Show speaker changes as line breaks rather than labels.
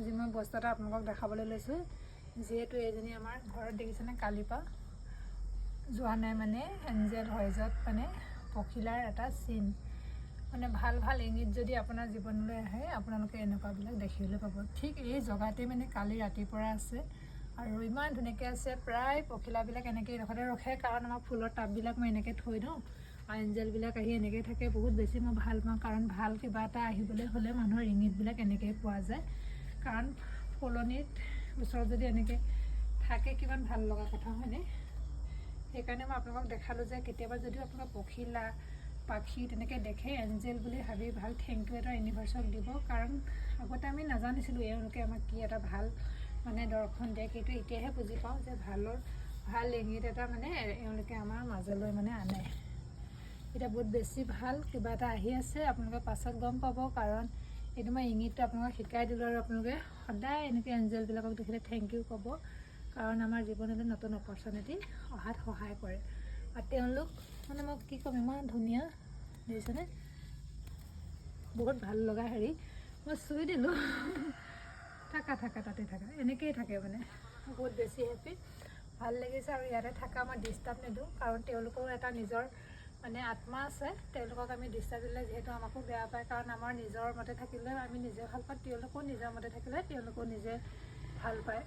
আজি মই বস্তু এটা আপোনালোকক দেখাবলৈ লৈছোঁ। যিহেতু এইজনী আমাৰ ঘৰত দেখিছেনে কালিৰ পৰা যোৱা নাই, মানে এঞ্জেল হয়জত মানে পখিলাৰ এটা চিন, মানে ভাল ভাল ইংগিত যদি আপোনাৰ জীৱনলৈ আহে আপোনালোকে এনেকুৱাবিলাক দেখিবলৈ পাব। ঠিক এই জেগাতে মানে কালি ৰাতিৰ পৰা আছে আৰু ইমান ধুনীয়াকৈ আছে। প্ৰায় পখিলাবিলাক এনেকৈ এডোখৰতে ৰখে, কাৰণ আমাৰ ফুলৰ টাববিলাক মই এনেকৈ থৈ দিওঁ আৰু এঞ্জেলবিলাক আহি এনেকৈ থাকে। বহুত বেছি মই ভাল পাওঁ, কাৰণ ভাল কিবা এটা আহিবলৈ হ'লে মানুহৰ ইংগিতবিলাক এনেকৈয়ে পোৱা যায়। কাৰণ ফুলনিত ওচৰত যদি এনেকৈ থাকে কিমান ভাল লগা কথা হয়নে? সেইকাৰণে মই আপোনালোকক দেখালোঁ যে কেতিয়াবা যদিও আপোনালোক পখিলা পাখি তেনেকৈ দেখে, এঞ্জেল বুলি ভাবি ভাল থেংক ইউ এটা ইউনিভাৰ্চক দিব। কাৰণ আগতে আমি নাজানিছিলোঁ এওঁলোকে আমাক কি এটা ভাল মানে দৰ্শন দিয়ে, কিন্তু এতিয়াহে বুজি পাওঁ যে ভাল ইংগিত এটা মানে এওঁলোকে আমাৰ মাজলৈ মানে আনে। এতিয়া বহুত বেছি ভাল কিবা এটা আহি আছে, আপোনালোকে পাছত গম পাব। কাৰণ এইটো মই ইংগিতটো আপোনালোকক শিকাই দিলোঁ আৰু আপোনালোকে সদায় এনেকৈ এঞ্জেলবিলাকক দেখিলে থেংক ইউ ক'ব, কাৰণ আমাৰ জীৱনলৈ নতুন অপৰচুনিটি অহাত সহায় কৰে। আৰু তেওঁলোক মানে মই কি ক'ম, ইমান ধুনীয়া দেখিছেনে, বহুত ভাল লগা হেৰি। মই চুই দিলোঁ থাকা তাতে থাকা, এনেকৈয়ে থাকে মানে বহুত বেছি হেপী, ভাল লাগিছে। আৰু ইয়াতে থাকা মই ডিষ্টাৰ্ব নিদিওঁ, কাৰণ তেওঁলোকৰো এটা নিজৰ মানে আত্মা আছে। তেওঁলোকক আমি ডিষ্টাৰ্ব দিলে যিহেতু আমাকো বেয়া পায়, কাৰণ আমাৰ নিজৰ মতে থাকিলে আমি নিজে ভাল পাওঁ, তেওঁলোকেও নিজৰ মতে থাকিলে তেওঁলোকেও নিজে ভাল পায়।